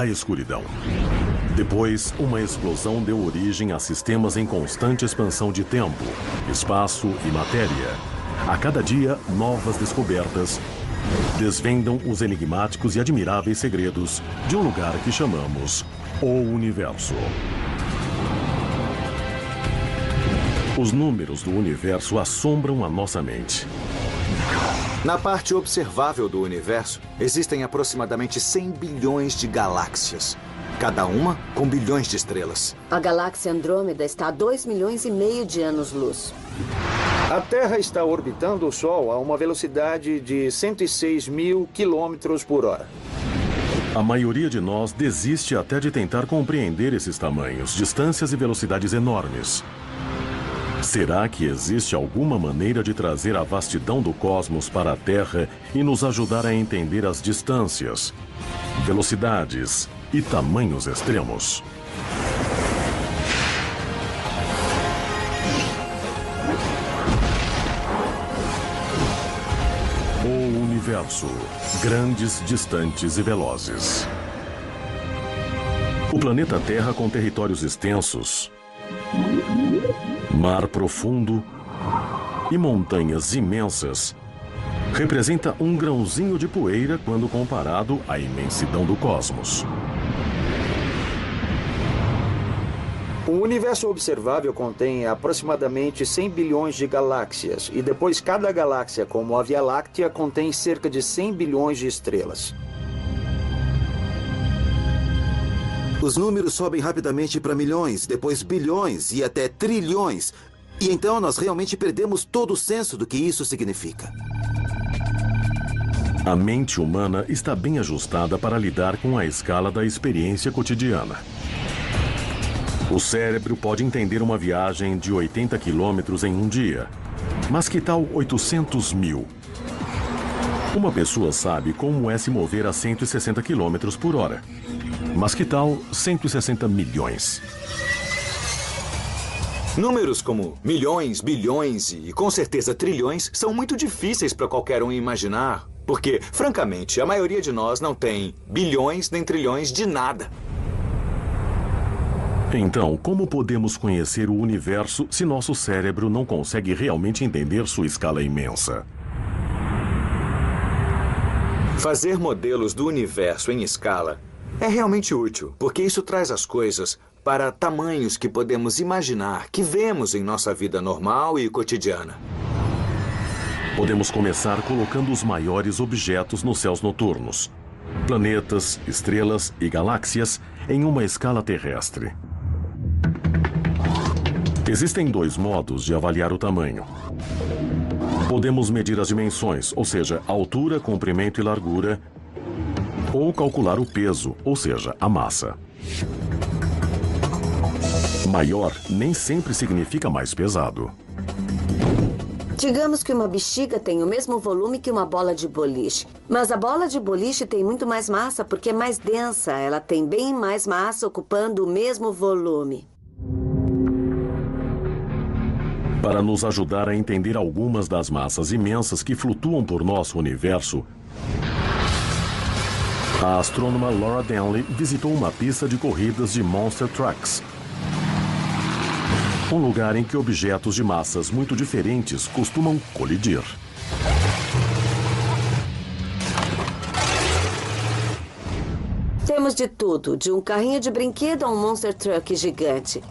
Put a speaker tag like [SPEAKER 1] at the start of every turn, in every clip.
[SPEAKER 1] a escuridão. Depois, uma explosão deu origem a sistemas em constante expansão de tempo, espaço e matéria. A cada dia, novas descobertas desvendam os enigmáticos e admiráveis segredos de um lugar que chamamos o Universo. Os números do universo assombram a nossa mente.
[SPEAKER 2] Na parte observável do universo, existem aproximadamente 100 bilhões de galáxias. Cada uma com bilhões de estrelas.
[SPEAKER 3] A galáxia Andrômeda está a 2,5 milhões de anos-luz.
[SPEAKER 4] A Terra está orbitando o Sol a uma velocidade de 106 mil quilômetros por hora.
[SPEAKER 1] A maioria de nós desiste até de tentar compreender esses tamanhos, distâncias e velocidades enormes. Será que existe alguma maneira de trazer a vastidão do cosmos para a Terra e nos ajudar a entender as distâncias, velocidades e tamanhos extremos? O Universo. Grandes, distantes e velozes. O planeta Terra, com territórios extensos, mar profundo e montanhas imensas, representa um grãozinho de poeira quando comparado à imensidão do cosmos.
[SPEAKER 4] O universo observável contém aproximadamente 100 bilhões de galáxias, e depois cada galáxia, como a Via Láctea, contém cerca de 100 bilhões de estrelas.
[SPEAKER 5] Os números sobem rapidamente para milhões, depois bilhões e até trilhões. E então nós realmente perdemos todo o senso do que isso significa.
[SPEAKER 1] A mente humana está bem ajustada para lidar com a escala da experiência cotidiana. O cérebro pode entender uma viagem de 80 quilômetros em um dia. Mas que tal 800 mil? Uma pessoa sabe como é se mover a 160 quilômetros por hora. Mas que tal 160 milhões?
[SPEAKER 2] Números como milhões, bilhões e, com certeza, trilhões são muito difíceis para qualquer um imaginar. Porque, francamente, a maioria de nós não tem bilhões nem trilhões de nada.
[SPEAKER 1] Então, como podemos conhecer o universo se nosso cérebro não consegue realmente entender sua escala imensa?
[SPEAKER 2] Fazer modelos do universo em escala é realmente útil, porque isso traz as coisas para tamanhos que podemos imaginar, que vemos em nossa vida normal e cotidiana.
[SPEAKER 1] Podemos começar colocando os maiores objetos nos céus noturnos, planetas, estrelas e galáxias em uma escala terrestre. Existem dois modos de avaliar o tamanho. Podemos medir as dimensões, ou seja, altura, comprimento e largura, ou calcular o peso, ou seja, a massa. Maior nem sempre significa mais pesado.
[SPEAKER 3] Digamos que uma bexiga tem o mesmo volume que uma bola de boliche. Mas a bola de boliche tem muito mais massa porque é mais densa. Ela tem bem mais massa ocupando o mesmo volume.
[SPEAKER 1] Para nos ajudar a entender algumas das massas imensas que flutuam por nosso universo, a astrônoma Laura Denley visitou uma pista de corridas de Monster Trucks, um lugar em que objetos de massas muito diferentes costumam colidir.
[SPEAKER 3] Temos de tudo, de um carrinho de brinquedo a um Monster Truck gigante.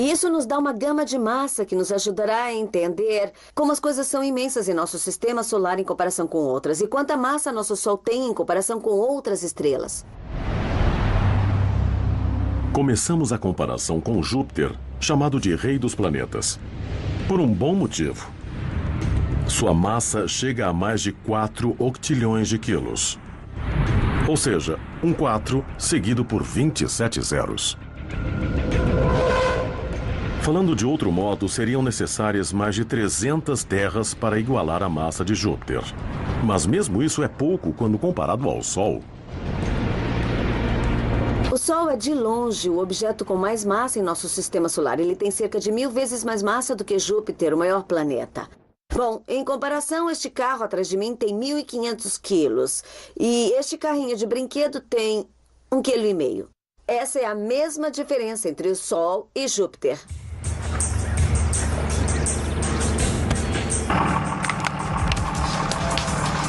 [SPEAKER 3] E isso nos dá uma gama de massa que nos ajudará a entender como as coisas são imensas em nosso sistema solar em comparação com outras e quanta massa nosso Sol tem em comparação com outras estrelas.
[SPEAKER 1] Começamos a comparação com Júpiter, chamado de Rei dos Planetas, por um bom motivo. Sua massa chega a mais de 4 octilhões de quilos. Ou seja, um 4 seguido por 27 zeros. Falando de outro modo, seriam necessárias mais de 300 terras para igualar a massa de Júpiter. Mas mesmo isso é pouco quando comparado ao Sol.
[SPEAKER 3] O Sol é de longe o objeto com mais massa em nosso sistema solar. Ele tem cerca de 1000 vezes mais massa do que Júpiter, o maior planeta. Bom, em comparação, este carro atrás de mim tem 1.500 quilos. E este carrinho de brinquedo tem 1,5 kg. Essa é a mesma diferença entre o Sol e Júpiter.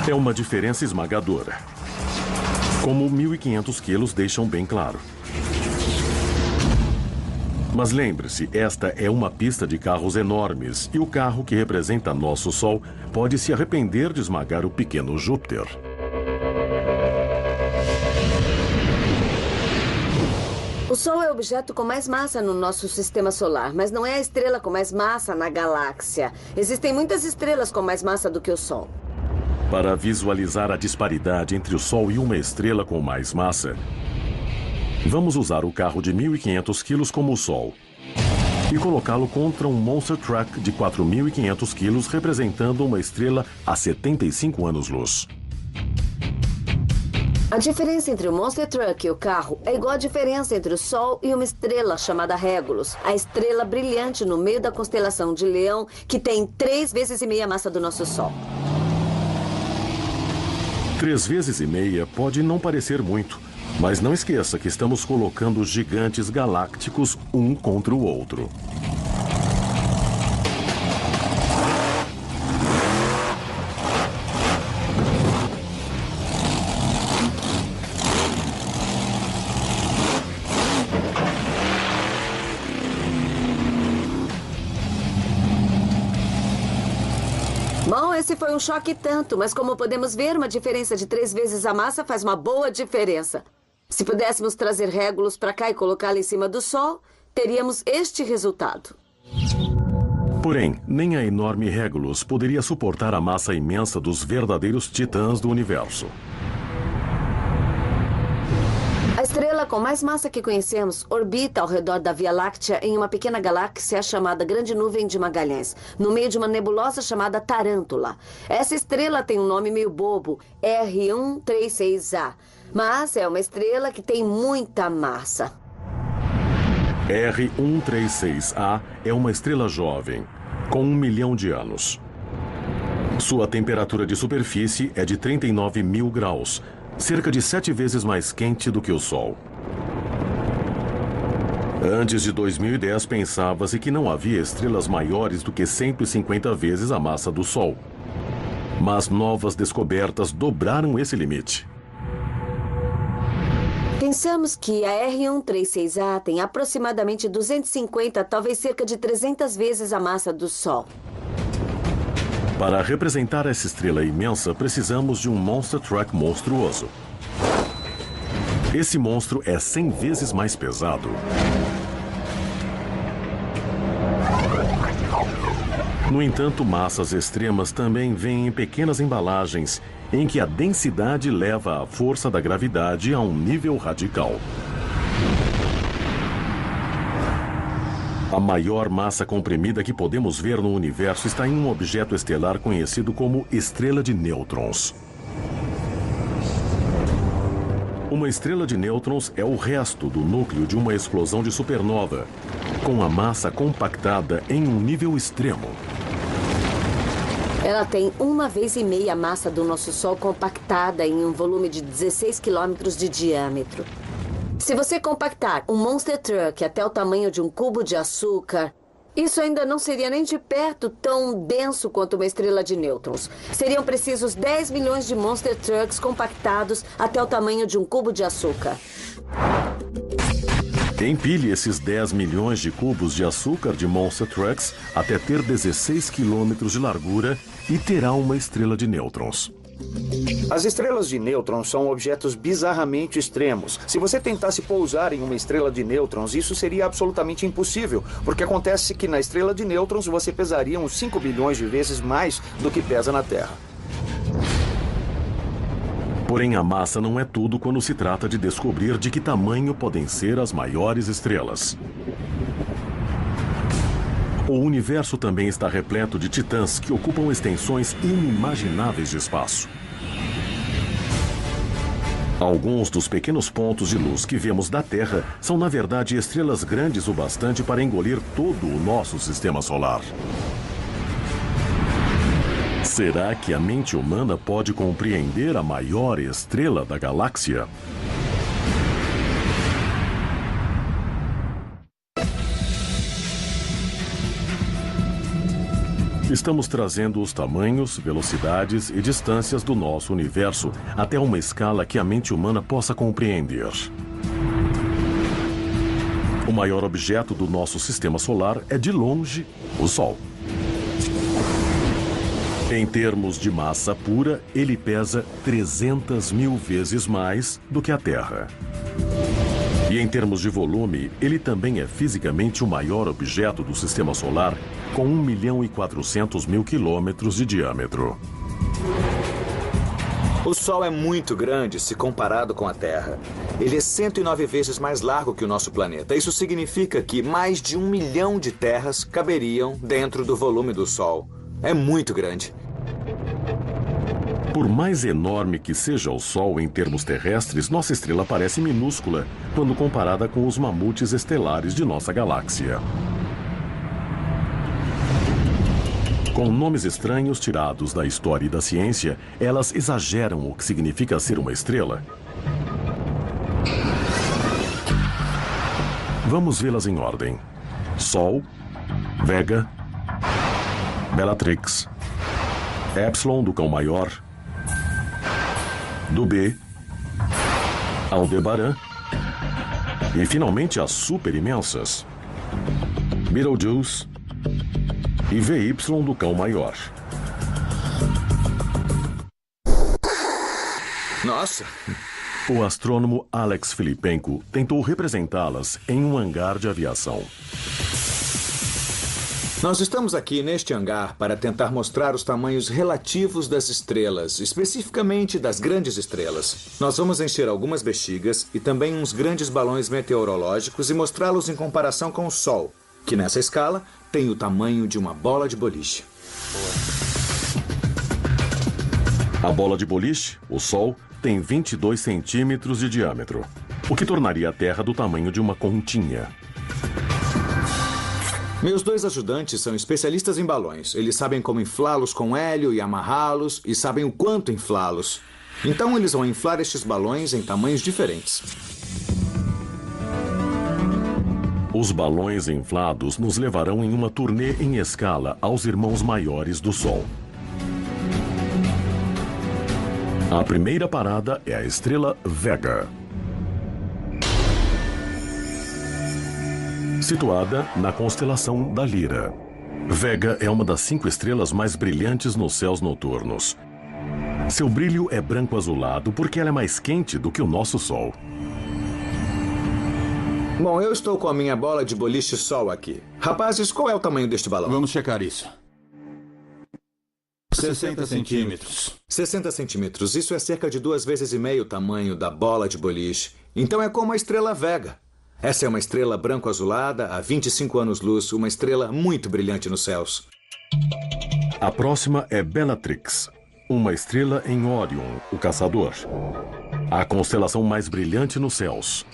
[SPEAKER 1] É uma diferença esmagadora. Como 1.500 quilos deixam bem claro. Mas lembre-se, esta é uma pista de carros enormes e o carro que representa nosso Sol pode se arrepender de esmagar o pequeno Júpiter.
[SPEAKER 3] O Sol é o objeto com mais massa no nosso sistema solar, mas não é a estrela com mais massa na galáxia. Existem muitas estrelas com mais massa do que o Sol.
[SPEAKER 1] Para visualizar a disparidade entre o Sol e uma estrela com mais massa, vamos usar o carro de 1.500 quilos como o Sol e colocá-lo contra um Monster Truck de 4.500 quilos, representando uma estrela a 75 anos-luz.
[SPEAKER 3] A diferença entre o Monster Truck e o carro é igual à diferença entre o Sol e uma estrela chamada Regulus, a estrela brilhante no meio da constelação de Leão, que tem 3,5 vezes a massa do nosso Sol.
[SPEAKER 1] 3,5 vezes pode não parecer muito, mas não esqueça que estamos colocando gigantes galácticos um contra o outro.
[SPEAKER 3] Bom, esse foi um choque tanto, mas como podemos ver, uma diferença de 3 vezes a massa faz uma boa diferença. Se pudéssemos trazer Regulus para cá e colocá-la em cima do Sol, teríamos este resultado.
[SPEAKER 1] Porém, nem a enorme Regulus poderia suportar a massa imensa dos verdadeiros titãs do universo.
[SPEAKER 3] A estrela com mais massa que conhecemos orbita ao redor da Via Láctea em uma pequena galáxia chamada Grande Nuvem de Magalhães, no meio de uma nebulosa chamada Tarântula. Essa estrela tem um nome meio bobo, R136A, mas é uma estrela que tem muita massa.
[SPEAKER 1] R136A é uma estrela jovem, com 1 milhão de anos. Sua temperatura de superfície é de 39.000 graus, cerca de 7 vezes mais quente do que o Sol. Antes de 2010, pensava-se que não havia estrelas maiores do que 150 vezes a massa do Sol. Mas novas descobertas dobraram esse limite.
[SPEAKER 3] Pensamos que a R136A tem aproximadamente 250, talvez cerca de 300 vezes a massa do Sol.
[SPEAKER 1] Para representar essa estrela imensa, precisamos de um Monster Truck monstruoso. Esse monstro é 100 vezes mais pesado. No entanto, massas extremas também vêm em pequenas embalagens, em que a densidade leva a força da gravidade a um nível radical. A maior massa comprimida que podemos ver no universo está em um objeto estelar conhecido como estrela de nêutrons. Uma estrela de nêutrons é o resto do núcleo de uma explosão de supernova, com a massa compactada em um nível extremo.
[SPEAKER 3] Ela tem 1,5 vezes a massa do nosso Sol compactada em um volume de 16 quilômetros de diâmetro. Se você compactar um Monster Truck até o tamanho de um cubo de açúcar, isso ainda não seria nem de perto tão denso quanto uma estrela de nêutrons. Seriam precisos 10 milhões de Monster Trucks compactados até o tamanho de um cubo de açúcar.
[SPEAKER 1] Empilhe esses 10 milhões de cubos de açúcar de Monster Trucks até ter 16 quilômetros de largura e terá uma estrela de nêutrons.
[SPEAKER 4] As estrelas de nêutrons são objetos bizarramente extremos. Se você tentasse pousar em uma estrela de nêutrons, isso seria absolutamente impossível, porque acontece que na estrela de nêutrons você pesaria uns 5 bilhões de vezes mais do que pesa na Terra.
[SPEAKER 1] Porém, a massa não é tudo quando se trata de descobrir de que tamanho podem ser as maiores estrelas. O universo também está repleto de titãs que ocupam extensões inimagináveis de espaço. Alguns dos pequenos pontos de luz que vemos da Terra são, na verdade, estrelas grandes o bastante para engolir todo o nosso sistema solar. Será que a mente humana pode compreender a maior estrela da galáxia? Estamos trazendo os tamanhos, velocidades e distâncias do nosso universo até uma escala que a mente humana possa compreender. O maior objeto do nosso sistema solar é, de longe, o Sol. Em termos de massa pura, ele pesa 300 mil vezes mais do que a Terra. E em termos de volume, ele também é fisicamente o maior objeto do sistema solar, com 1.400.000 quilômetros de diâmetro.
[SPEAKER 2] O Sol é muito grande se comparado com a Terra. Ele é 109 vezes mais largo que o nosso planeta. Isso significa que mais de 1 milhão de terras caberiam dentro do volume do Sol. É muito grande.
[SPEAKER 1] Por mais enorme que seja o Sol em termos terrestres, nossa estrela parece minúscula quando comparada com os mamutes estelares de nossa galáxia. Com nomes estranhos tirados da história e da ciência, elas exageram o que significa ser uma estrela. Vamos vê-las em ordem: Sol, Vega, Bellatrix, Epsilon do Cão Maior, do B, Aldebaran e, finalmente, as super imensas, Betelgeuse e VY do Cão Maior.
[SPEAKER 2] Nossa!
[SPEAKER 1] O astrônomo Alex Filipenko tentou representá-las em um hangar de aviação.
[SPEAKER 2] Nós estamos aqui neste hangar para tentar mostrar os tamanhos relativos das estrelas, especificamente das grandes estrelas. Nós vamos encher algumas bexigas e também uns grandes balões meteorológicos e mostrá-los em comparação com o Sol, que nessa escala tem o tamanho de uma bola de boliche.
[SPEAKER 1] A bola de boliche, o Sol, tem 22 centímetros de diâmetro, o que tornaria a Terra do tamanho de uma continha.
[SPEAKER 2] Meus dois ajudantes são especialistas em balões. Eles sabem como inflá-los com hélio e amarrá-los e sabem o quanto inflá-los. Então eles vão inflar estes balões em tamanhos diferentes.
[SPEAKER 1] Os balões inflados nos levarão em uma turnê em escala aos irmãos maiores do Sol. A primeira parada é a estrela Vega. Situada na constelação da Lira. Vega é uma das 5 estrelas mais brilhantes nos céus noturnos. Seu brilho é branco-azulado porque ela é mais quente do que o nosso Sol.
[SPEAKER 2] Bom, eu estou com a minha bola de boliche Sol aqui. Rapazes, qual é o tamanho deste balão?
[SPEAKER 6] Vamos checar isso. 60 centímetros.
[SPEAKER 2] 60 centímetros. Isso é cerca de 2,5 vezes o tamanho da bola de boliche. Então é como a estrela Vega. Essa é uma estrela branco-azulada a 25 anos-luz, uma estrela muito brilhante nos céus.
[SPEAKER 1] A próxima é Bellatrix, uma estrela em Órion, o Caçador. A constelação mais brilhante nos céus.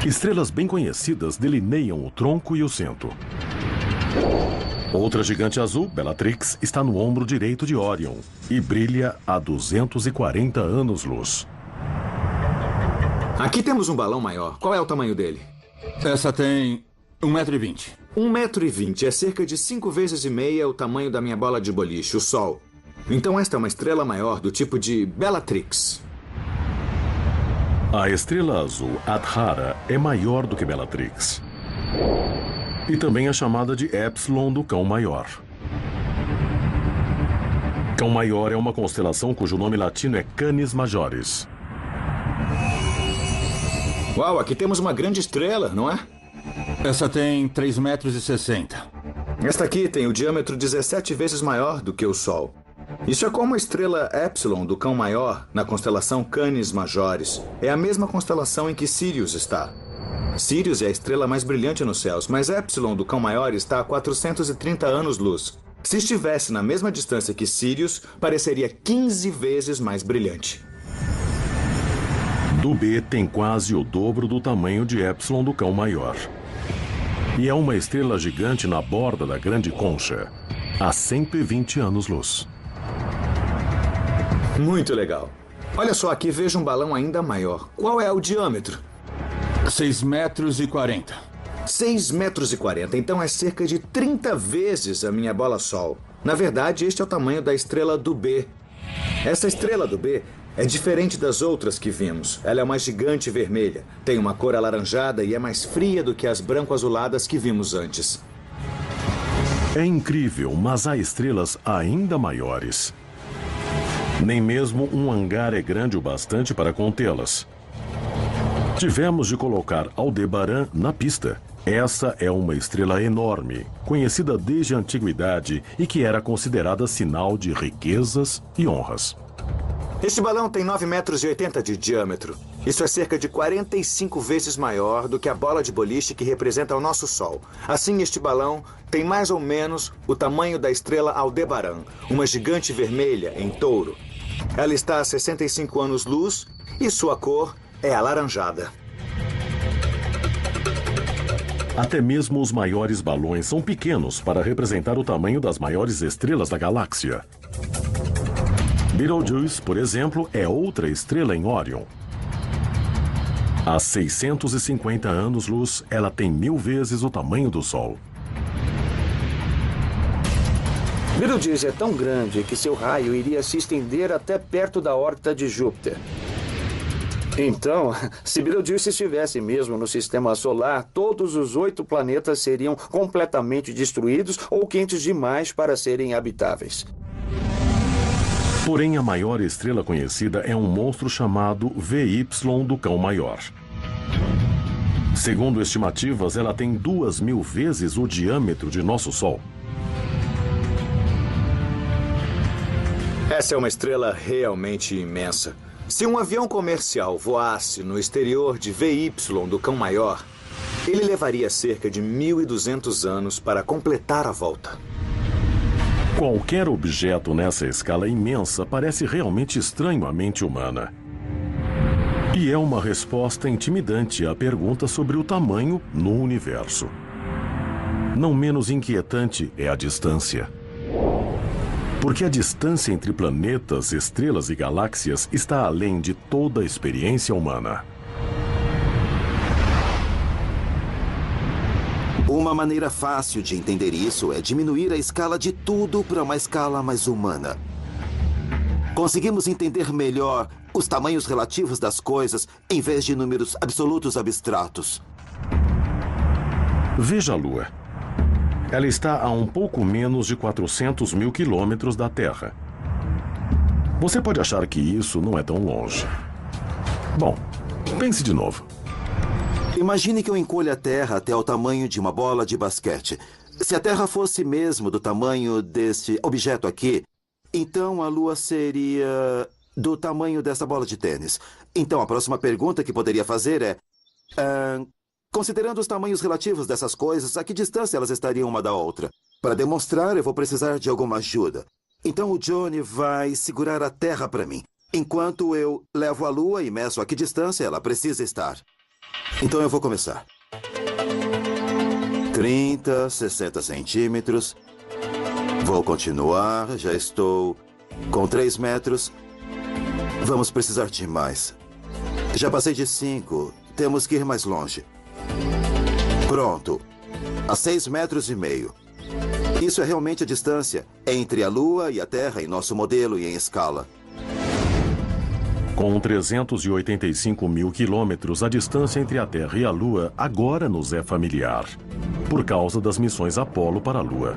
[SPEAKER 1] Estrelas bem conhecidas delineiam o tronco e o centro. Outra gigante azul, Bellatrix, está no ombro direito de Órion e brilha a 240 anos-luz.
[SPEAKER 2] Aqui temos um balão maior. Qual é o tamanho dele?
[SPEAKER 6] Essa tem 1,20 m.
[SPEAKER 2] 1,20 m é cerca de 5,5 vezes o tamanho da minha bola de boliche, o Sol. Então esta é uma estrela maior do tipo de Bellatrix.
[SPEAKER 1] A estrela azul Adhara é maior do que Bellatrix. E também é chamada de Epsilon do Cão Maior. Cão Maior é uma constelação cujo nome latino é Canis Majoris.
[SPEAKER 2] Uau, aqui temos uma grande estrela, não é?
[SPEAKER 6] Essa tem 3,60 metros.
[SPEAKER 2] Esta aqui tem o diâmetro 17 vezes maior do que o Sol. Isso é como a estrela Epsilon do Cão Maior na constelação Canis Majoris. É a mesma constelação em que Sirius está. Sirius é a estrela mais brilhante nos céus, mas Epsilon do Cão Maior está a 430 anos-luz. Se estivesse na mesma distância que Sirius, pareceria 15 vezes mais brilhante.
[SPEAKER 1] Do B tem quase o dobro do tamanho de Epsilon do Cão Maior. E é uma estrela gigante na borda da Grande Concha, a 120 anos-luz.
[SPEAKER 2] Muito legal. Olha só, aqui vejo um balão ainda maior. Qual é o diâmetro?
[SPEAKER 6] 6,40 metros.
[SPEAKER 2] 6,40 metros. Então é cerca de 30 vezes a minha bola Sol. Na verdade, este é o tamanho da estrela do B. Essa estrela do B é diferente das outras que vimos. Ela é uma gigante vermelha, tem uma cor alaranjada e é mais fria do que as branco-azuladas que vimos antes.
[SPEAKER 1] É incrível, mas há estrelas ainda maiores. Nem mesmo um hangar é grande o bastante para contê-las. Tivemos de colocar Aldebaran na pista. Essa é uma estrela enorme, conhecida desde a antiguidade e que era considerada sinal de riquezas e honras.
[SPEAKER 2] Este balão tem 9,80 metros de diâmetro. Isso é cerca de 45 vezes maior do que a bola de boliche que representa o nosso Sol. Assim, este balão tem mais ou menos o tamanho da estrela Aldebaran, uma gigante vermelha em touro. Ela está a 65 anos-luz e sua cor é alaranjada.
[SPEAKER 1] Até mesmo os maiores balões são pequenos para representar o tamanho das maiores estrelas da galáxia. Betelgeuse, por exemplo, é outra estrela em Órion. Há 650 anos-luz, ela tem 1000 vezes o tamanho do Sol.
[SPEAKER 4] Betelgeuse é tão grande que seu raio iria se estender até perto da órbita de Júpiter. Então, se Betelgeuse estivesse mesmo no sistema solar, todos os 8 planetas seriam completamente destruídos ou quentes demais para serem habitáveis.
[SPEAKER 1] Porém, a maior estrela conhecida é um monstro chamado VY do Cão Maior. Segundo estimativas, ela tem 2000 vezes o diâmetro de nosso Sol.
[SPEAKER 2] Essa é uma estrela realmente imensa. Se um avião comercial voasse no exterior de VY do Cão Maior, ele levaria cerca de 1200 anos para completar a volta.
[SPEAKER 1] Qualquer objeto nessa escala imensa parece realmente estranho à mente humana. E é uma resposta intimidante à pergunta sobre o tamanho no universo. Não menos inquietante é a distância. Porque a distância entre planetas, estrelas e galáxias está além de toda a experiência humana.
[SPEAKER 5] Uma maneira fácil de entender isso é diminuir a escala de tudo para uma escala mais humana. Conseguimos entender melhor os tamanhos relativos das coisas em vez de números absolutos abstratos.
[SPEAKER 1] Veja a Lua. Ela está a um pouco menos de 400 mil quilômetros da Terra. Você pode achar que isso não é tão longe. Bom, pense de novo.
[SPEAKER 5] Imagine que eu encolha a Terra até o tamanho de uma bola de basquete. Se a Terra fosse mesmo do tamanho deste objeto aqui, então a Lua seria do tamanho dessa bola de tênis. Então a próxima pergunta que poderia fazer é... considerando os tamanhos relativos dessas coisas, a que distância elas estariam uma da outra? Para demonstrar, eu vou precisar de alguma ajuda. Então o Johnny vai segurar a Terra para mim, enquanto eu levo a Lua e meço a que distância ela precisa estar. Então eu vou começar. 30, 60 centímetros. Vou continuar, já estou com 3 metros. Vamos precisar de mais. Já passei de 5, temos que ir mais longe. Pronto. A 6,5 metros. Isso é realmente a distância entre a Lua e a Terra em nosso modelo e em escala.
[SPEAKER 1] Com 385 mil quilômetros, a distância entre a Terra e a Lua agora nos é familiar, por causa das missões Apolo para a Lua.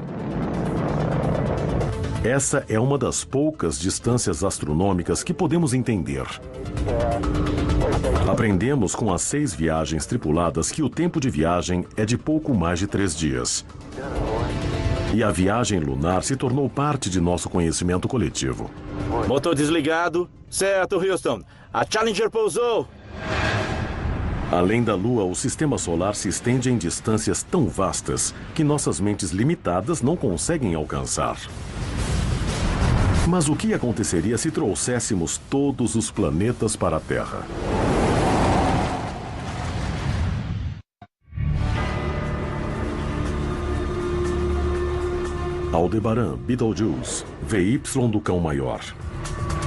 [SPEAKER 1] Essa é uma das poucas distâncias astronômicas que podemos entender. Aprendemos com as 6 viagens tripuladas que o tempo de viagem é de pouco mais de 3 dias. E a viagem lunar se tornou parte de nosso conhecimento coletivo.
[SPEAKER 7] Motor desligado. Certo, Houston. A Challenger pousou.
[SPEAKER 1] Além da Lua, o sistema solar se estende em distâncias tão vastas que nossas mentes limitadas não conseguem alcançar. Mas o que aconteceria se trouxéssemos todos os planetas para a Terra? Aldebaran, Betelgeuse, VY do Cão Maior.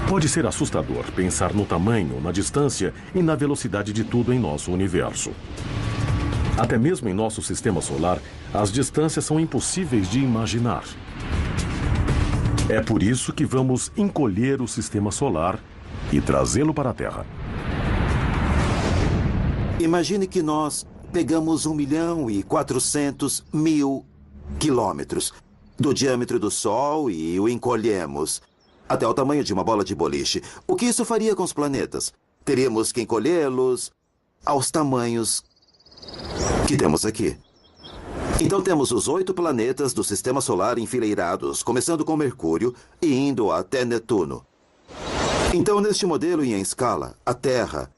[SPEAKER 1] Pode ser assustador pensar no tamanho, na distância e na velocidade de tudo em nosso universo. Até mesmo em nosso sistema solar, as distâncias são impossíveis de imaginar. É por isso que vamos encolher o sistema solar e trazê-lo para a Terra.
[SPEAKER 5] Imagine que nós pegamos 1.400.000 quilômetros do diâmetro do Sol e o encolhemos até o tamanho de uma bola de boliche. O que isso faria com os planetas? Teríamos que encolhê-los aos tamanhos que temos aqui. Então temos os 8 planetas do Sistema Solar enfileirados, começando com Mercúrio e indo até Netuno. Então, neste modelo e em escala, a Terra,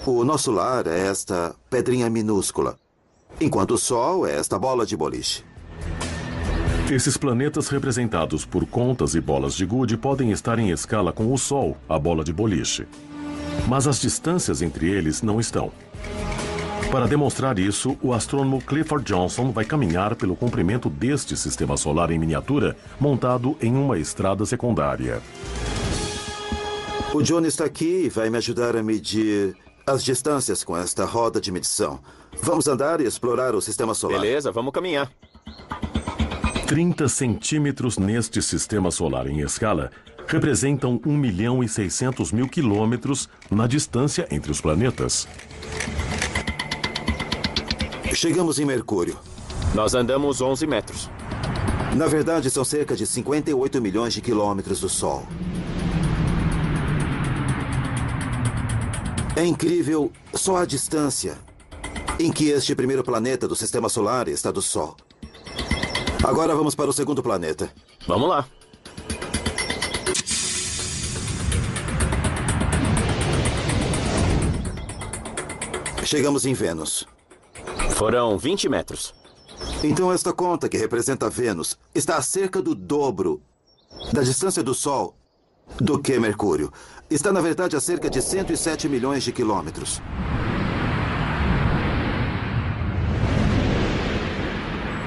[SPEAKER 5] o nosso lar é esta pedrinha minúscula, enquanto o Sol é esta bola de boliche.
[SPEAKER 1] Esses planetas representados por contas e bolas de gude podem estar em escala com o Sol, a bola de boliche. Mas as distâncias entre eles não estão. Para demonstrar isso, o astrônomo Clifford Johnson vai caminhar pelo comprimento deste sistema solar em miniatura, montado em uma estrada secundária.
[SPEAKER 5] O John está aqui e vai me ajudar a medir as distâncias com esta roda de medição. Vamos andar e explorar o sistema solar.
[SPEAKER 8] Beleza, vamos caminhar.
[SPEAKER 1] 30 centímetros neste sistema solar em escala representam 1.600.000 quilômetros na distância entre os planetas.
[SPEAKER 5] Chegamos em Mercúrio.
[SPEAKER 8] Nós andamos 11 metros.
[SPEAKER 5] Na verdade, são cerca de 58 milhões de quilômetros do Sol. É incrível só a distância em que este primeiro planeta do Sistema Solar está do Sol. Agora vamos para o segundo planeta.
[SPEAKER 8] Vamos lá.
[SPEAKER 5] Chegamos em Vênus.
[SPEAKER 8] Foram 20 metros.
[SPEAKER 5] Então esta conta, que representa Vênus, está a cerca do dobro da distância do Sol do que Mercúrio. Está, na verdade, a cerca de 107 milhões de quilômetros.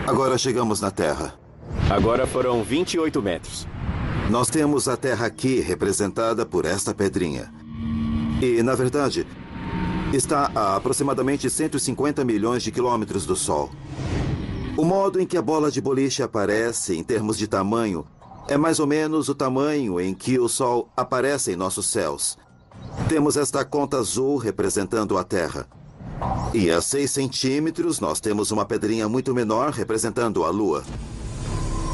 [SPEAKER 5] Agora chegamos na Terra.
[SPEAKER 8] Agora foram 28 metros.
[SPEAKER 5] Nós temos a Terra aqui, representada por esta pedrinha. E, na verdade, está a aproximadamente 150 milhões de quilômetros do Sol. O modo em que a bola de boliche aparece, em termos de tamanho, é mais ou menos o tamanho em que o Sol aparece em nossos céus. Temos esta conta azul representando a Terra. E a 6 centímetros, nós temos uma pedrinha muito menor representando a Lua.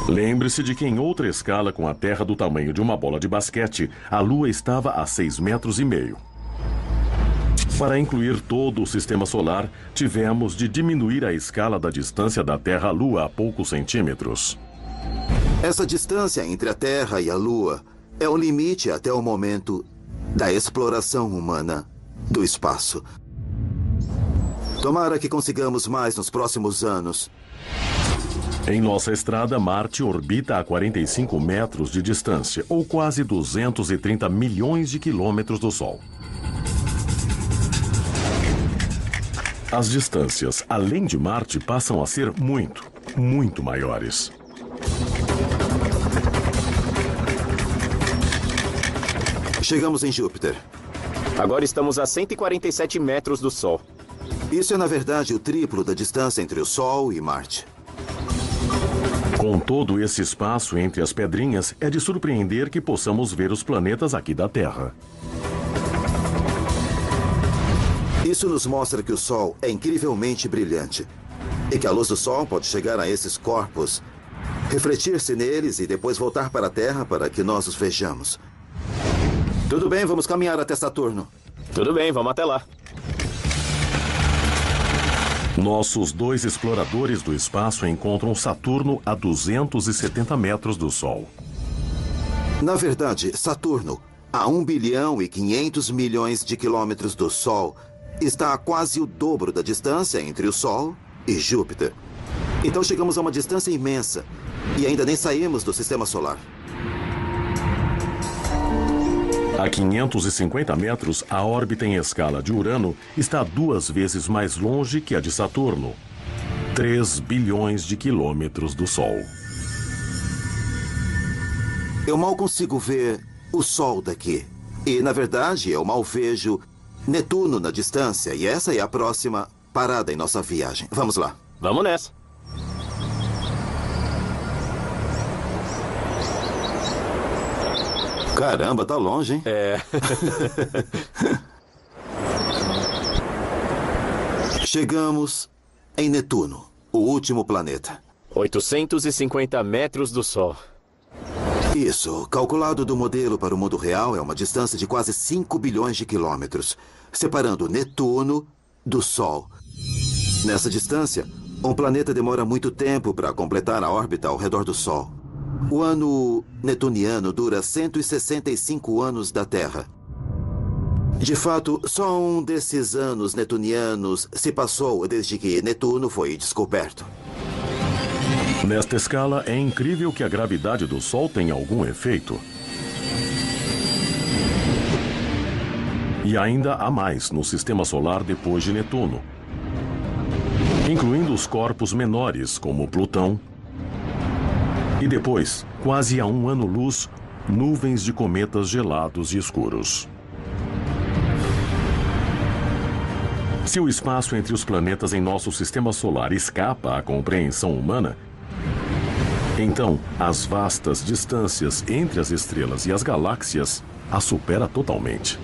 [SPEAKER 1] Lembre-se de que em outra escala com a Terra do tamanho de uma bola de basquete, a Lua estava a 6,5 metros. Para incluir todo o sistema solar, tivemos de diminuir a escala da distância da Terra à Lua a poucos centímetros.
[SPEAKER 5] Essa distância entre a Terra e a Lua é o limite até o momento da exploração humana do espaço. Tomara que consigamos mais nos próximos anos.
[SPEAKER 1] Em nossa estrada, Marte orbita a 45 metros de distância, ou quase 230 milhões de quilômetros do Sol. As distâncias, além de Marte, passam a ser muito maiores.
[SPEAKER 5] Chegamos em Júpiter.
[SPEAKER 8] Agora estamos a 147 metros do Sol.
[SPEAKER 5] Isso é, na verdade, o triplo da distância entre o Sol e Marte.
[SPEAKER 1] Com todo esse espaço entre as pedrinhas, é de surpreender que possamos ver os planetas aqui da Terra.
[SPEAKER 5] Isso nos mostra que o Sol é incrivelmente brilhante e que a luz do Sol pode chegar a esses corpos, refletir-se neles e depois voltar para a Terra para que nós os vejamos. Tudo bem, vamos caminhar até Saturno.
[SPEAKER 8] Tudo bem, vamos até lá.
[SPEAKER 1] Nossos 2 exploradores do espaço encontram Saturno a 270 metros do Sol.
[SPEAKER 5] Na verdade, Saturno, a 1 bilhão e 500 milhões de quilômetros do Sol, está a quase o dobro da distância entre o Sol e Júpiter. Então chegamos a uma distância imensa e ainda nem saímos do Sistema Solar.
[SPEAKER 1] A 550 metros, a órbita em escala de Urano está 2 vezes mais longe que a de Saturno. 3 bilhões de quilômetros do Sol.
[SPEAKER 5] Eu mal consigo ver o Sol daqui. E, na verdade, eu mal vejo Netuno na distância. E essa é a próxima parada em nossa viagem. Vamos lá.
[SPEAKER 8] Vamos nessa.
[SPEAKER 5] Caramba, tá longe, hein?
[SPEAKER 8] É.
[SPEAKER 5] Chegamos em Netuno, o último planeta.
[SPEAKER 8] 850 metros do Sol.
[SPEAKER 5] Isso, calculado do modelo para o mundo real, é uma distância de quase 5 bilhões de quilômetros, separando Netuno do Sol. Nessa distância, um planeta demora muito tempo para completar a órbita ao redor do Sol. O ano netuniano dura 165 anos da Terra. De fato, só um desses anos netunianos se passou desde que Netuno foi descoberto.
[SPEAKER 1] Nesta escala, é incrível que a gravidade do Sol tenha algum efeito. E ainda há mais no sistema solar depois de Netuno, incluindo os corpos menores, como Plutão. E depois, quase a um ano-luz, nuvens de cometas gelados e escuros. Se o espaço entre os planetas em nosso sistema solar escapa à compreensão humana, então as vastas distâncias entre as estrelas e as galáxias a supera totalmente.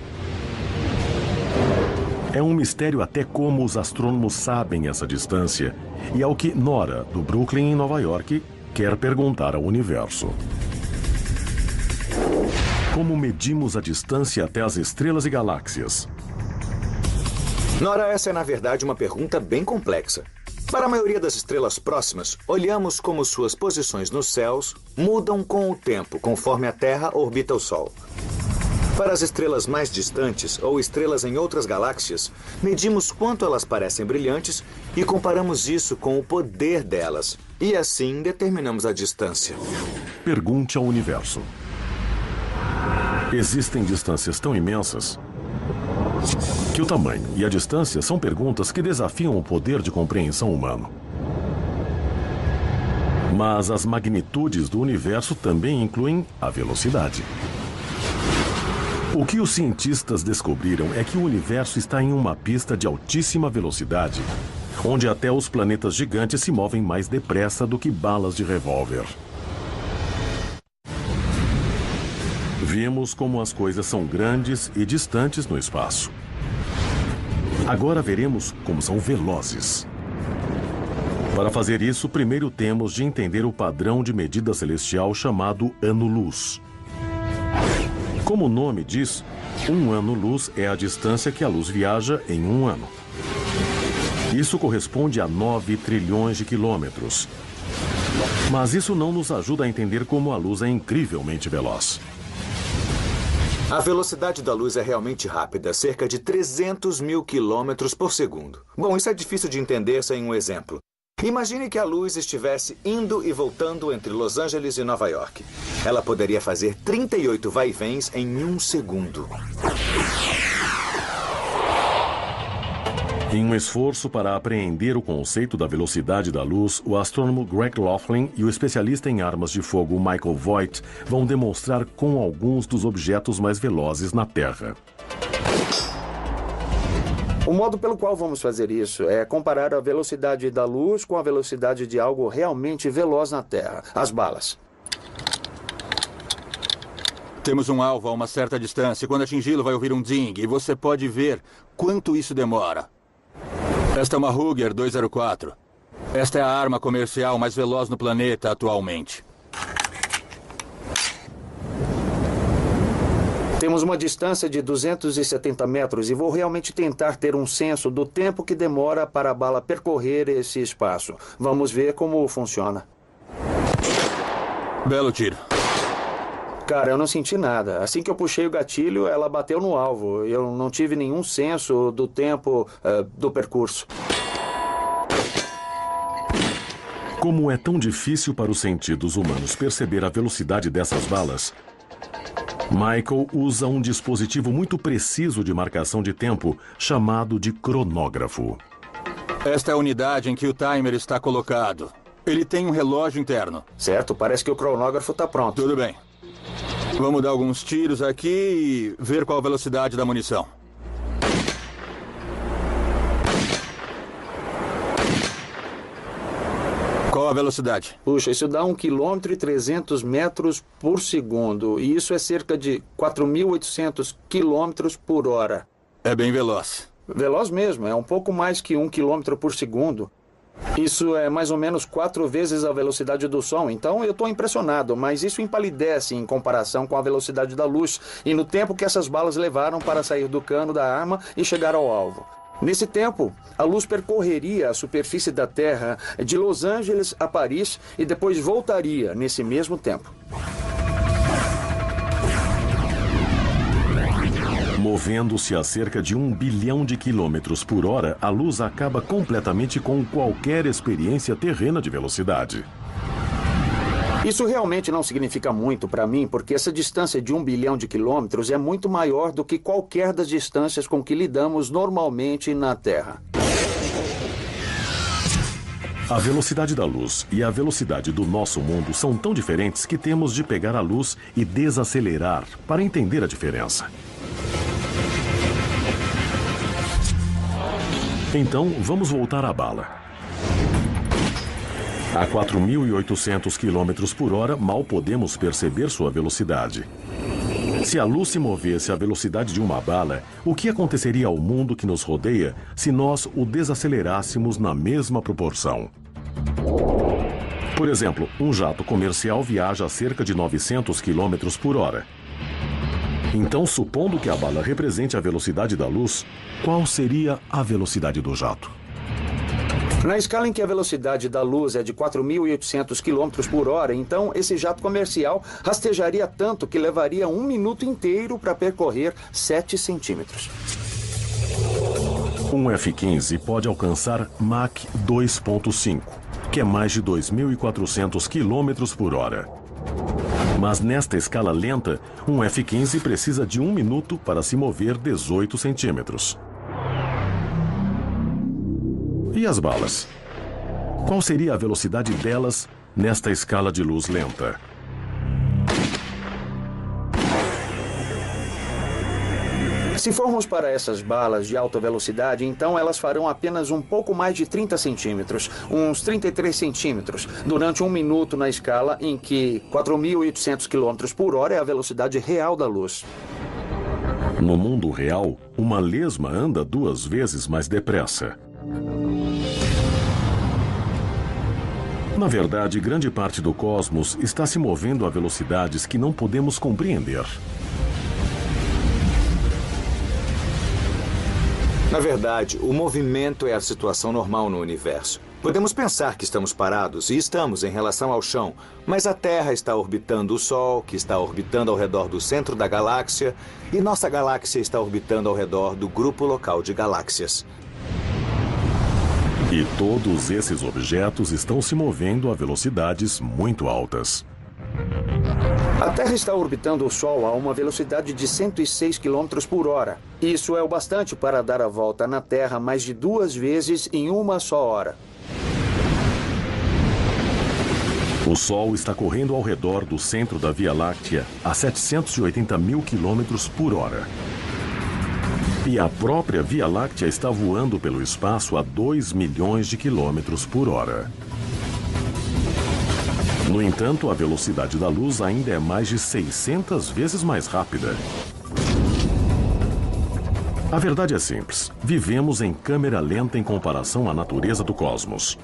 [SPEAKER 1] É um mistério até como os astrônomos sabem essa distância, e é o que Nora, do Brooklyn, em Nova York, quer perguntar ao universo. Como medimos a distância até as estrelas e galáxias?
[SPEAKER 2] Nora, essa é na verdade uma pergunta bem complexa. Para a maioria das estrelas próximas, olhamos como suas posições nos céus mudam com o tempo, conforme a Terra orbita o Sol. Para as estrelas mais distantes ou estrelas em outras galáxias, medimos quanto elas parecem brilhantes e comparamos isso com o poder delas. E assim determinamos a distância.
[SPEAKER 1] Pergunte ao universo. Existem distâncias tão imensas que o tamanho e a distância são perguntas que desafiam o poder de compreensão humano. Mas as magnitudes do universo também incluem a velocidade. O que os cientistas descobriram é que o universo está em uma pista de altíssima velocidade, onde até os planetas gigantes se movem mais depressa do que balas de revólver. Vimos como as coisas são grandes e distantes no espaço. Agora veremos como são velozes. Para fazer isso, primeiro temos de entender o padrão de medida celestial chamado ano-luz. Como o nome diz, um ano-luz é a distância que a luz viaja em um ano. Isso corresponde a 9 trilhões de quilômetros. Mas isso não nos ajuda a entender como a luz é incrivelmente veloz.
[SPEAKER 2] A velocidade da luz é realmente rápida, cerca de 300 mil quilômetros por segundo. Bom, isso é difícil de entender sem um exemplo. Imagine que a luz estivesse indo e voltando entre Los Angeles e Nova York. Ela poderia fazer 38 vai-vens em um segundo.
[SPEAKER 1] Em um esforço para apreender o conceito da velocidade da luz, o astrônomo Greg Laughlin e o especialista em armas de fogo Michael Voigt vão demonstrar com alguns dos objetos mais velozes na Terra.
[SPEAKER 4] O modo pelo qual vamos fazer isso é comparar a velocidade da luz com a velocidade de algo realmente veloz na Terra, as balas.
[SPEAKER 6] Temos um alvo a uma certa distância. Quando atingi-lo, vai ouvir um ding e você pode ver quanto isso demora. Esta é uma Ruger 204. Esta é a arma comercial mais veloz no planeta atualmente.
[SPEAKER 4] Temos uma distância de 270 metros e vou realmente tentar ter um senso do tempo que demora para a bala percorrer esse espaço. Vamos ver como funciona.
[SPEAKER 6] Belo tiro.
[SPEAKER 4] Cara, eu não senti nada. Assim que eu puxei o gatilho, ela bateu no alvo. Eu não tive nenhum senso do tempo do percurso.
[SPEAKER 1] Como é tão difícil para os sentidos humanos perceber a velocidade dessas balas, Michael usa um dispositivo muito preciso de marcação de tempo, chamado de cronógrafo.
[SPEAKER 6] Esta é a unidade em que o timer está colocado. Ele tem um relógio interno.
[SPEAKER 4] Certo, parece que o cronógrafo está pronto.
[SPEAKER 6] Tudo bem. Vamos dar alguns tiros aqui e ver qual a velocidade da munição. Qual a velocidade?
[SPEAKER 4] Puxa, isso dá 1,3 km por segundo. E isso é cerca de 4.800 km por hora.
[SPEAKER 6] É bem veloz.
[SPEAKER 4] Veloz mesmo, é um pouco mais que 1 km por segundo. Isso é mais ou menos 4 vezes a velocidade do som. Então eu estou impressionado, mas isso empalidece em comparação com a velocidade da luz e no tempo que essas balas levaram para sair do cano da arma e chegar ao alvo. Nesse tempo, a luz percorreria a superfície da Terra de Los Angeles a Paris e depois voltaria nesse mesmo tempo.
[SPEAKER 1] Movendo-se a cerca de 1 bilhão de quilômetros por hora, a luz acaba completamente com qualquer experiência terrena de velocidade.
[SPEAKER 4] Isso realmente não significa muito para mim, porque essa distância de 1 bilhão de quilômetros é muito maior do que qualquer das distâncias com que lidamos normalmente na Terra.
[SPEAKER 1] A velocidade da luz e a velocidade do nosso mundo são tão diferentes que temos de pegar a luz e desacelerar para entender a diferença. Então, vamos voltar à bala. A 4.800 km por hora, mal podemos perceber sua velocidade. Se a luz se movesse à velocidade de uma bala, o que aconteceria ao mundo que nos rodeia se nós o desacelerássemos na mesma proporção? Por exemplo, um jato comercial viaja a cerca de 900 km por hora. Então, supondo que a bala represente a velocidade da luz, qual seria a velocidade do jato?
[SPEAKER 4] Na escala em que a velocidade da luz é de 4.800 km por hora, então esse jato comercial rastejaria tanto que levaria 1 minuto inteiro para percorrer 7 centímetros.
[SPEAKER 1] Um F-15 pode alcançar Mach 2.5, que é mais de 2.400 km por hora. Mas nesta escala lenta, um F-15 precisa de 1 minuto para se mover 18 centímetros. E as balas? Qual seria a velocidade delas nesta escala de luz lenta?
[SPEAKER 4] Se formos para essas balas de alta velocidade, então elas farão apenas um pouco mais de 30 centímetros, uns 33 centímetros, durante 1 minuto na escala em que 4.800 km por hora é a velocidade real da luz.
[SPEAKER 1] No mundo real, uma lesma anda 2 vezes mais depressa. Na verdade, grande parte do cosmos está se movendo a velocidades que não podemos compreender.
[SPEAKER 2] Na verdade, o movimento é a situação normal no universo. Podemos pensar que estamos parados, e estamos em relação ao chão, mas a Terra está orbitando o Sol, que está orbitando ao redor do centro da galáxia, e nossa galáxia está orbitando ao redor do grupo local de galáxias.
[SPEAKER 1] E todos esses objetos estão se movendo a velocidades muito altas.
[SPEAKER 4] A Terra está orbitando o Sol a uma velocidade de 106 km por hora. Isso é o bastante para dar a volta na Terra mais de 2 vezes em uma só hora.
[SPEAKER 1] O Sol está correndo ao redor do centro da Via Láctea a 780 mil km por hora. E a própria Via Láctea está voando pelo espaço a 2 milhões de quilômetros por hora. No entanto, a velocidade da luz ainda é mais de 600 vezes mais rápida. A verdade é simples. Vivemos em câmera lenta em comparação à natureza do cosmos.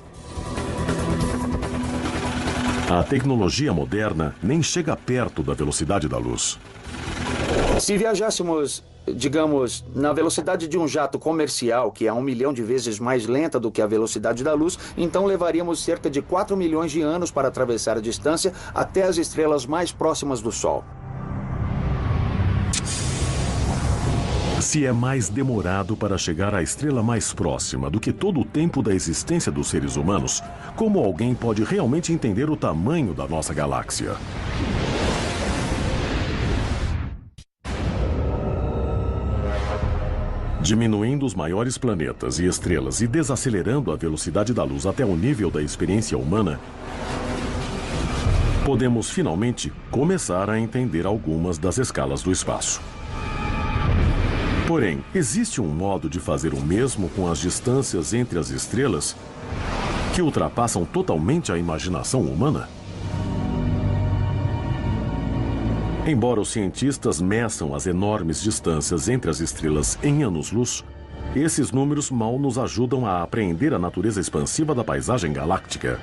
[SPEAKER 1] A tecnologia moderna nem chega perto da velocidade da luz.
[SPEAKER 4] Se viajássemos, digamos, na velocidade de um jato comercial, que é 1 milhão de vezes mais lenta do que a velocidade da luz, então levaríamos cerca de 4 milhões de anos para atravessar a distância até as estrelas mais próximas do Sol.
[SPEAKER 1] Se é mais demorado para chegar à estrela mais próxima do que todo o tempo da existência dos seres humanos, como alguém pode realmente entender o tamanho da nossa galáxia? Diminuindo os maiores planetas e estrelas e desacelerando a velocidade da luz até o nível da experiência humana, podemos finalmente começar a entender algumas das escalas do espaço. Porém, existe um modo de fazer o mesmo com as distâncias entre as estrelas? que ultrapassam totalmente a imaginação humana? Embora os cientistas meçam as enormes distâncias entre as estrelas em anos-luz, esses números mal nos ajudam a apreender a natureza expansiva da paisagem galáctica.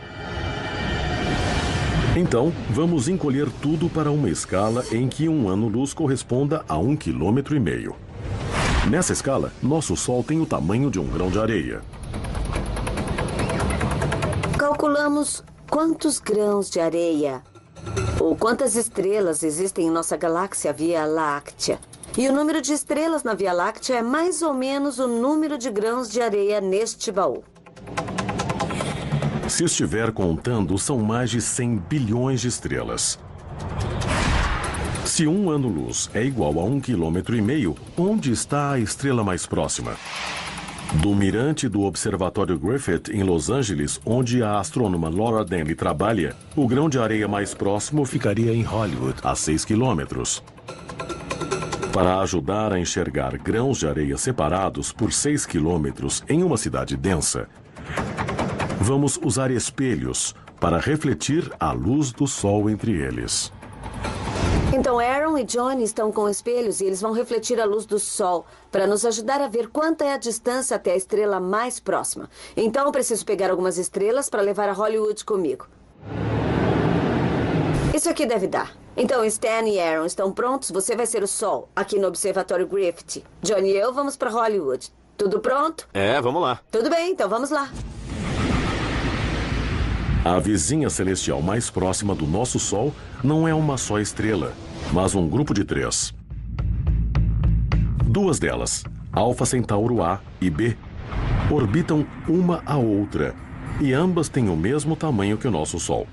[SPEAKER 1] Então, vamos encolher tudo para uma escala em que um ano-luz corresponda a 1,5 km. Nessa escala, nosso Sol tem o tamanho de um grão de areia.
[SPEAKER 3] Calculamos quantos grãos de areia ou quantas estrelas existem em nossa galáxia Via Láctea. E o número de estrelas na Via Láctea é mais ou menos o número de grãos de areia neste baú.
[SPEAKER 1] Se estiver contando, são mais de 100 bilhões de estrelas. Se um ano-luz é igual a 1,5 km, onde está a estrela mais próxima? Do mirante do Observatório Griffith, em Los Angeles, onde a astrônoma Laura Denley trabalha, o grão de areia mais próximo ficaria em Hollywood, a 6 quilômetros. Para ajudar a enxergar grãos de areia separados por 6 quilômetros em uma cidade densa, vamos usar espelhos para refletir a luz do Sol entre eles.
[SPEAKER 3] Então Aaron e Johnny estão com espelhos e eles vão refletir a luz do Sol para nos ajudar a ver quanta é a distância até a estrela mais próxima. Então eu preciso pegar algumas estrelas para levar a Hollywood comigo. Isso aqui deve dar. Então Stan e Aaron estão prontos? Você vai ser o Sol aqui no Observatório Griffith. Johnny e eu vamos para Hollywood. Tudo pronto?
[SPEAKER 8] Vamos lá.
[SPEAKER 3] Tudo bem, então vamos lá.
[SPEAKER 1] A vizinha celestial mais próxima do nosso Sol não é uma só estrela, mas um grupo de 3. Duas delas, Alfa Centauro A e B, orbitam uma a outra e ambas têm o mesmo tamanho que o nosso Sol.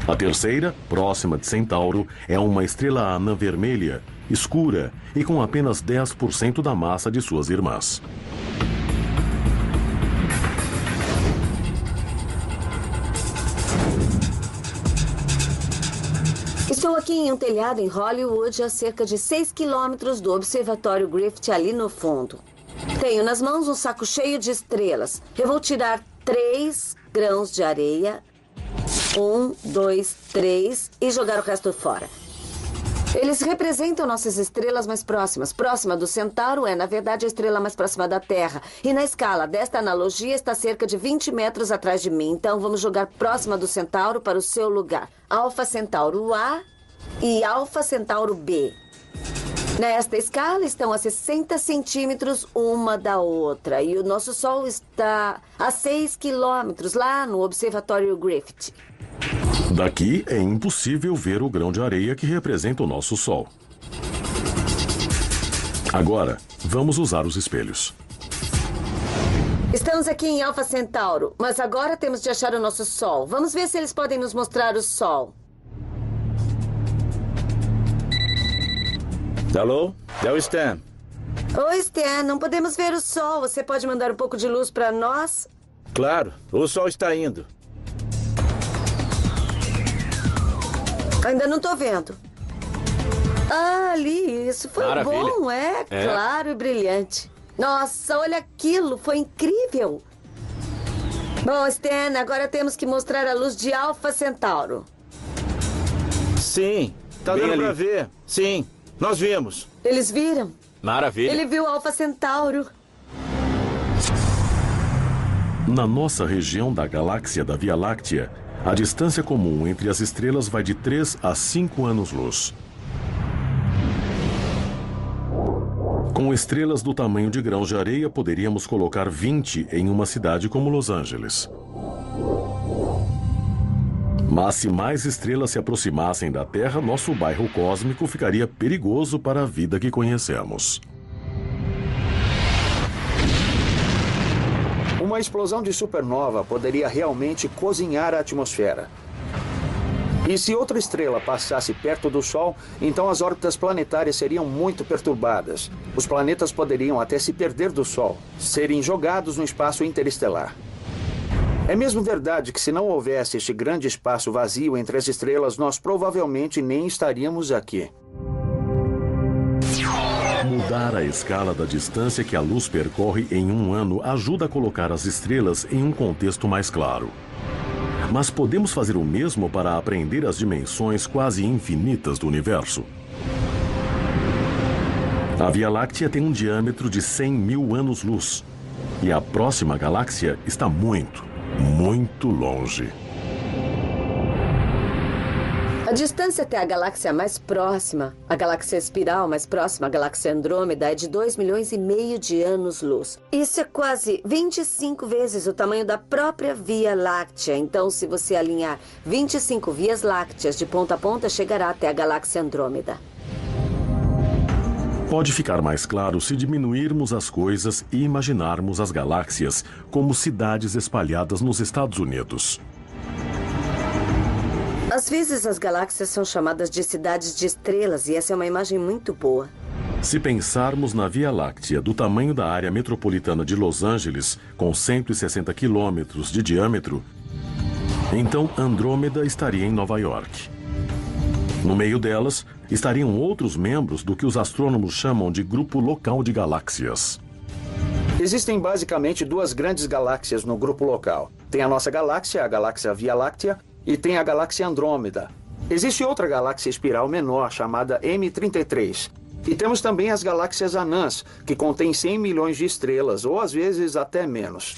[SPEAKER 1] A terceira, próxima de Centauro, é uma estrela anã vermelha, escura e com apenas 10% da massa de suas irmãs.
[SPEAKER 3] Estou aqui em um telhado em Hollywood, a cerca de 6 quilômetros do Observatório Griffith, ali no fundo. Tenho nas mãos um saco cheio de estrelas. Eu vou tirar 3 grãos de areia. 1, 2, 3 e jogar o resto fora. Eles representam nossas estrelas mais próximas. Próxima do Centauro é, na verdade, a estrela mais próxima da Terra. E na escala desta analogia está cerca de 20 metros atrás de mim. Então vamos jogar próxima do Centauro para o seu lugar. Alfa Centauro A e Alfa Centauro B. Nesta escala estão a 60 centímetros uma da outra. E o nosso Sol está a 6 quilômetros lá no Observatório Griffith.
[SPEAKER 1] Daqui é impossível ver o grão de areia que representa o nosso Sol. Agora, vamos usar os espelhos.
[SPEAKER 3] Estamos aqui em Alfa Centauro, mas agora temos de achar o nosso Sol. Vamos ver se eles podem nos mostrar o Sol.
[SPEAKER 7] Alô? É o Stan.
[SPEAKER 3] Oi, Stan. Não podemos ver o Sol. Você pode mandar um pouco de luz para nós?
[SPEAKER 7] Claro, o Sol está indo.
[SPEAKER 3] Ainda não estou vendo. Ah, ali, isso foi
[SPEAKER 8] Maravilha.
[SPEAKER 3] bom, claro e brilhante. Nossa, olha aquilo, foi incrível. Bom, Stan, agora temos que mostrar a luz de Alfa Centauro.
[SPEAKER 7] Sim, tá
[SPEAKER 8] Bem
[SPEAKER 7] dando
[SPEAKER 8] ali.
[SPEAKER 7] pra ver. Sim, nós vimos.
[SPEAKER 3] Eles viram?
[SPEAKER 8] Maravilha.
[SPEAKER 3] Ele viu Alfa Centauro.
[SPEAKER 1] Na nossa região da galáxia da Via Láctea, a distância comum entre as estrelas vai de 3 a 5 anos-luz. Com estrelas do tamanho de grãos de areia, poderíamos colocar 20 em uma cidade como Los Angeles. Mas se mais estrelas se aproximassem da Terra, nosso bairro cósmico ficaria perigoso para a vida que conhecemos.
[SPEAKER 4] Uma explosão de supernova poderia realmente cozinhar a atmosfera. E se outra estrela passasse perto do Sol, então as órbitas planetárias seriam muito perturbadas. Os planetas poderiam até se perder do Sol, serem jogados no espaço interestelar. É mesmo verdade que se não houvesse este grande espaço vazio entre as estrelas, nós provavelmente nem estaríamos aqui.
[SPEAKER 1] Mudar a escala da distância que a luz percorre em um ano ajuda a colocar as estrelas em um contexto mais claro. Mas podemos fazer o mesmo para aprender as dimensões quase infinitas do universo. A Via Láctea tem um diâmetro de 100 mil anos-luz. E a próxima galáxia está muito, muito longe.
[SPEAKER 3] A distância até a galáxia mais próxima, a galáxia espiral mais próxima, a galáxia Andrômeda, é de 2,5 milhões de anos-luz. Isso é quase 25 vezes o tamanho da própria Via Láctea. Então, se você alinhar 25 vias lácteas de ponta a ponta, chegará até a galáxia Andrômeda.
[SPEAKER 1] Pode ficar mais claro se diminuirmos as coisas e imaginarmos as galáxias como cidades espalhadas nos Estados Unidos.
[SPEAKER 3] Às vezes as galáxias são chamadas de cidades de estrelas e essa é uma imagem muito boa.
[SPEAKER 1] Se pensarmos na Via Láctea do tamanho da área metropolitana de Los Angeles, com 160 quilômetros de diâmetro, então Andrômeda estaria em Nova York. No meio delas, estariam outros membros do que os astrônomos chamam de grupo local de galáxias.
[SPEAKER 4] Existem basicamente duas grandes galáxias no grupo local. Tem a nossa galáxia, a galáxia Via Láctea, e tem a galáxia Andrômeda. Existe outra galáxia espiral menor, chamada M33. E temos também as galáxias anãs, que contêm 100 milhões de estrelas, ou às vezes até menos.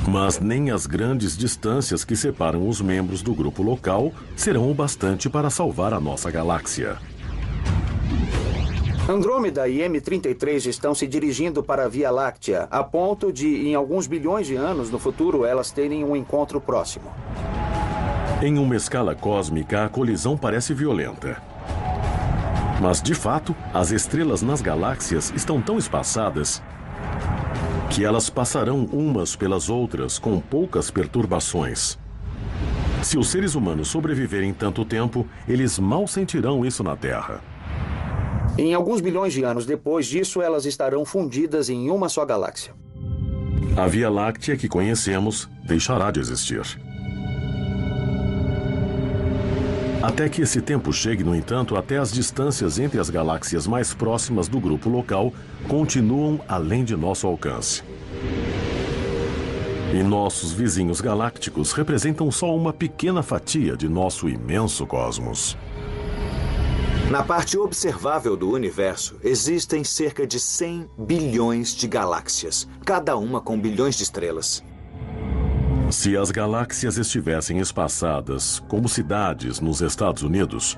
[SPEAKER 1] Mas nem as grandes distâncias que separam os membros do grupo local serão o bastante para salvar a nossa galáxia.
[SPEAKER 4] Andrômeda e M33 estão se dirigindo para a Via Láctea, a ponto de, em alguns bilhões de anos no futuro, elas terem um encontro próximo.
[SPEAKER 1] Em uma escala cósmica, a colisão parece violenta. Mas, de fato, as estrelas nas galáxias estão tão espaçadas que elas passarão umas pelas outras com poucas perturbações. Se os seres humanos sobreviverem tanto tempo, eles mal sentirão isso na Terra.
[SPEAKER 4] Em alguns bilhões de anos depois disso, elas estarão fundidas em uma só galáxia.
[SPEAKER 1] A Via Láctea que conhecemos deixará de existir. Até que esse tempo chegue, no entanto, até as distâncias entre as galáxias mais próximas do grupo local continuam além de nosso alcance. E nossos vizinhos galácticos representam só uma pequena fatia de nosso imenso cosmos.
[SPEAKER 2] Na parte observável do universo, existem cerca de 100 bilhões de galáxias, cada uma com bilhões de estrelas.
[SPEAKER 1] Se as galáxias estivessem espaçadas como cidades nos Estados Unidos,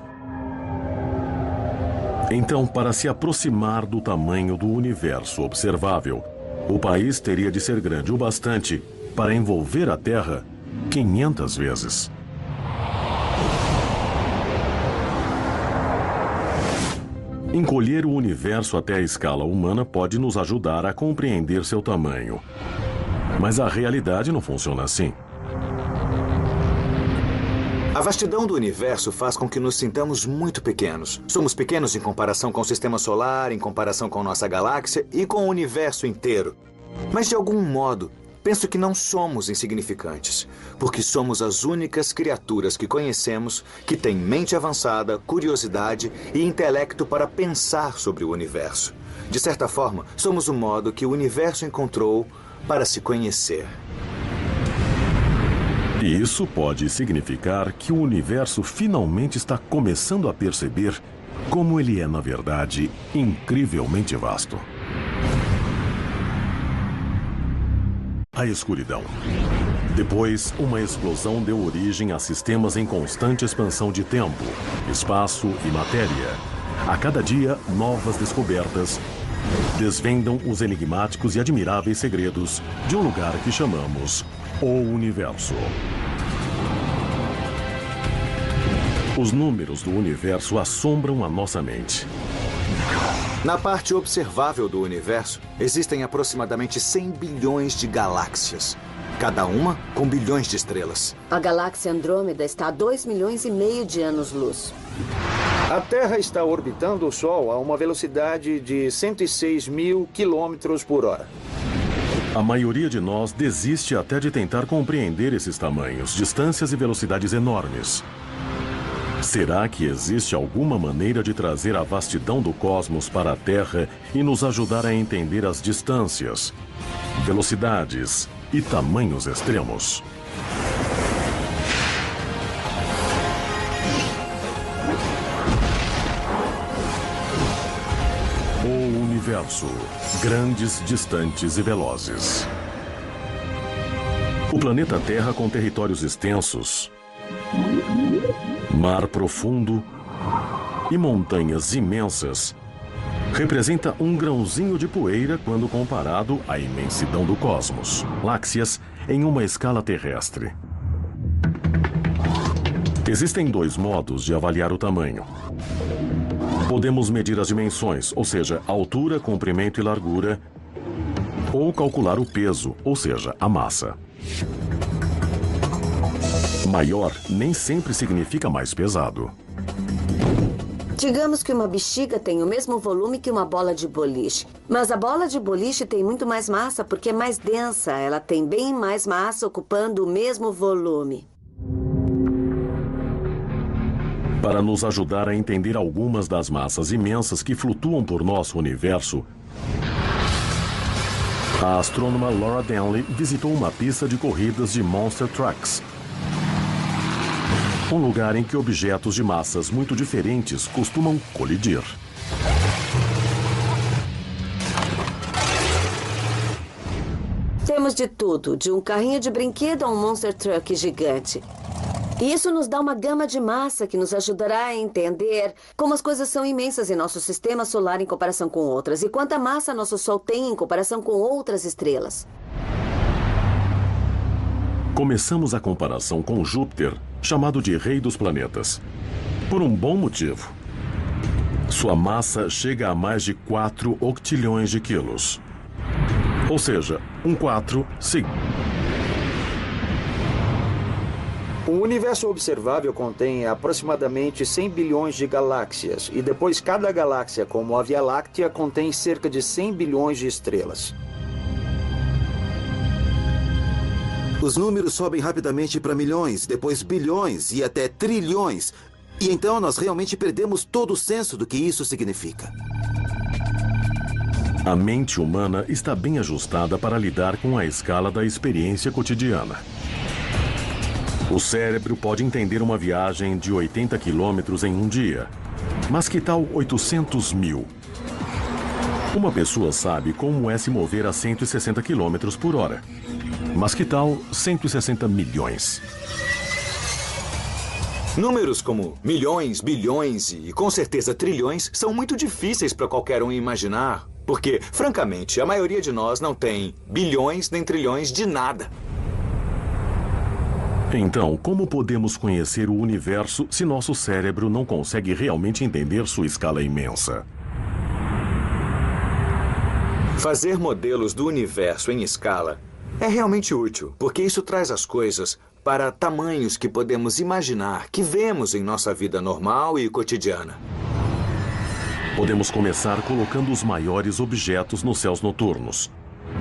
[SPEAKER 1] então, para se aproximar do tamanho do universo observável, o país teria de ser grande o bastante para envolver a Terra 500 vezes. Encolher o universo até a escala humana pode nos ajudar a compreender seu tamanho. Mas a realidade não funciona assim.
[SPEAKER 2] A vastidão do universo faz com que nos sintamos muito pequenos. Somos pequenos em comparação com o sistema solar, em comparação com nossa galáxia e com o universo inteiro. Mas, de algum modo, penso que não somos insignificantes, porque somos as únicas criaturas que conhecemos que têm mente avançada, curiosidade e intelecto para pensar sobre o universo. De certa forma, somos o modo que o universo encontrou para se conhecer.
[SPEAKER 1] E isso pode significar que o universo finalmente está começando a perceber como ele é, na verdade, incrivelmente vasto. A escuridão. Depois, uma explosão deu origem a sistemas em constante expansão de tempo, espaço e matéria. A cada dia, novas descobertas desvendam os enigmáticos e admiráveis segredos de um lugar que chamamos o universo. Os números do universo assombram a nossa mente.
[SPEAKER 2] Na parte observável do universo, existem aproximadamente 100 bilhões de galáxias, cada uma com bilhões de estrelas.
[SPEAKER 3] A galáxia Andrômeda está a 2,5 milhões de anos-luz.
[SPEAKER 4] A Terra está orbitando o Sol a uma velocidade de 106 mil quilômetros por hora.
[SPEAKER 1] A maioria de nós desiste até de tentar compreender esses tamanhos, distâncias e velocidades enormes. Será que existe alguma maneira de trazer a vastidão do cosmos para a Terra e nos ajudar a entender as distâncias, velocidades e tamanhos extremos? universo, grandes, distantes e velozes. O planeta Terra, com territórios extensos, mar profundo e montanhas imensas, representa um grãozinho de poeira quando comparado à imensidão do cosmos. Galáxias em uma escala terrestre. Existem dois modos de avaliar o tamanho. Podemos medir as dimensões, ou seja, altura, comprimento e largura, ou calcular o peso, ou seja, a massa. Maior nem sempre significa mais pesado.
[SPEAKER 3] Digamos que uma bexiga tem o mesmo volume que uma bola de boliche. Mas a bola de boliche tem muito mais massa porque é mais densa. Ela tem bem mais massa ocupando o mesmo volume.
[SPEAKER 1] Para nos ajudar a entender algumas das massas imensas que flutuam por nosso universo, a astrônoma Laura Denley visitou uma pista de corridas de Monster Trucks, um lugar em que objetos de massas muito diferentes costumam colidir.
[SPEAKER 3] Temos de tudo, de um carrinho de brinquedo a um Monster Truck gigante. E isso nos dá uma gama de massa que nos ajudará a entender como as coisas são imensas em nosso sistema solar em comparação com outras e quanta massa nosso Sol tem em comparação com outras estrelas.
[SPEAKER 1] Começamos a comparação com Júpiter, chamado de Rei dos Planetas, por um bom motivo. Sua massa chega a mais de 4 octilhões de quilos. Ou seja, um 4
[SPEAKER 4] O universo observável contém aproximadamente 100 bilhões de galáxias, e depois cada galáxia, como a Via Láctea, contém cerca de 100 bilhões de estrelas.
[SPEAKER 5] Os números sobem rapidamente para milhões, depois bilhões e até trilhões. E então nós realmente perdemos todo o senso do que isso significa.
[SPEAKER 1] A mente humana está bem ajustada para lidar com a escala da experiência cotidiana. O cérebro pode entender uma viagem de 80 quilômetros em um dia. Mas que tal 800 mil? Uma pessoa sabe como é se mover a 160 quilômetros por hora. Mas que tal 160 milhões?
[SPEAKER 2] Números como milhões, bilhões e, com certeza, trilhões são muito difíceis para qualquer um imaginar. Porque, francamente, a maioria de nós não tem bilhões nem trilhões de nada.
[SPEAKER 1] Então, como podemos conhecer o universo se nosso cérebro não consegue realmente entender sua escala imensa?
[SPEAKER 2] Fazer modelos do universo em escala é realmente útil, porque isso traz as coisas para tamanhos que podemos imaginar, que vemos em nossa vida normal e cotidiana.
[SPEAKER 1] Podemos começar colocando os maiores objetos nos céus noturnos.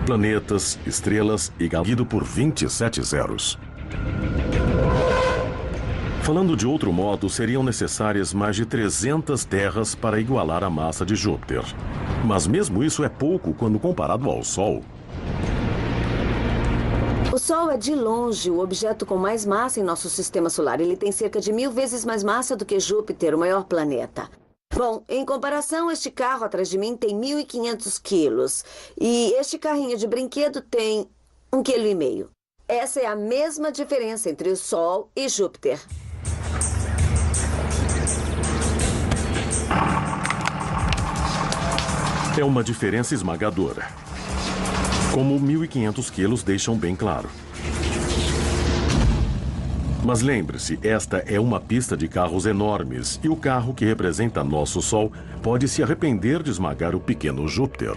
[SPEAKER 1] Planetas, estrelas e guiado por 27 zeros. Falando de outro modo, seriam necessárias mais de 300 terras para igualar a massa de Júpiter. Mas mesmo isso é pouco quando comparado ao Sol.
[SPEAKER 3] O Sol é de longe o objeto com mais massa em nosso sistema solar. Ele tem cerca de 1000 vezes mais massa do que Júpiter, o maior planeta. Bom, em comparação, este carro atrás de mim tem 1.500 quilos. E este carrinho de brinquedo tem 1,5 kg. Essa é a mesma diferença entre o Sol e Júpiter.
[SPEAKER 1] É uma diferença esmagadora. Como 1.500 quilos deixam bem claro. Mas lembre-se, esta é uma pista de carros enormes e o carro que representa nosso Sol pode se arrepender de esmagar o pequeno Júpiter.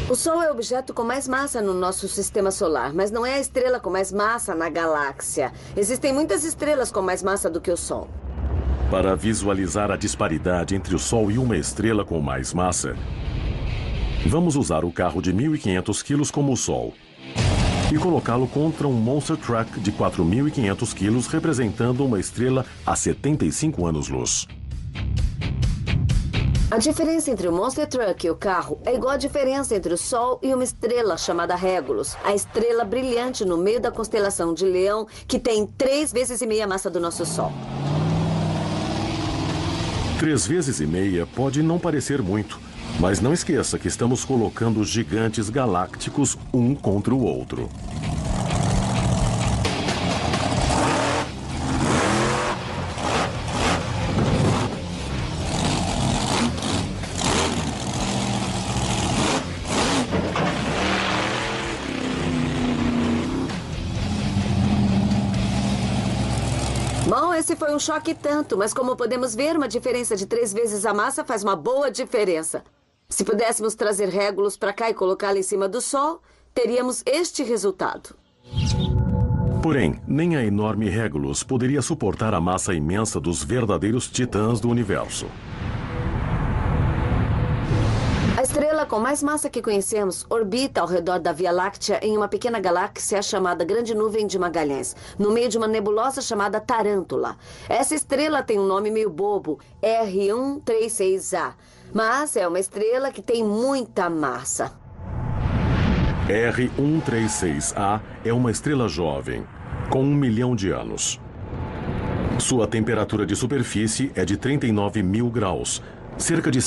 [SPEAKER 3] O Sol é o objeto com mais massa no nosso sistema solar, mas não é a estrela com mais massa na galáxia. Existem muitas estrelas com mais massa do que o Sol.
[SPEAKER 1] Para visualizar a disparidade entre o Sol e uma estrela com mais massa, vamos usar o carro de 1.500 quilos como o Sol e colocá-lo contra um Monster Truck de 4.500 quilos, representando uma estrela a 75 anos-luz.
[SPEAKER 3] A diferença entre o Monster Truck e o carro é igual à diferença entre o Sol e uma estrela chamada Regulus, a estrela brilhante no meio da constelação de Leão, que tem 3,5 vezes a massa do nosso Sol.
[SPEAKER 1] 3 vezes e meia pode não parecer muito, mas não esqueça que estamos colocando gigantes galácticos um contra o outro.
[SPEAKER 3] Bom, esse foi um choque tanto, mas como podemos ver, uma diferença de 3 vezes a massa faz uma boa diferença. Se pudéssemos trazer Regulus para cá e colocá-la em cima do Sol, teríamos este resultado.
[SPEAKER 1] Porém, nem a enorme Regulus poderia suportar a massa imensa dos verdadeiros titãs do universo.
[SPEAKER 3] A estrela com mais massa que conhecemos orbita ao redor da Via Láctea em uma pequena galáxia chamada Grande Nuvem de Magalhães, no meio de uma nebulosa chamada Tarântula. Essa estrela tem um nome meio bobo, R136A, mas é uma estrela que tem muita massa.
[SPEAKER 1] R136A é uma estrela jovem, com 1 milhão de anos. Sua temperatura de superfície é de 39 mil graus, cerca de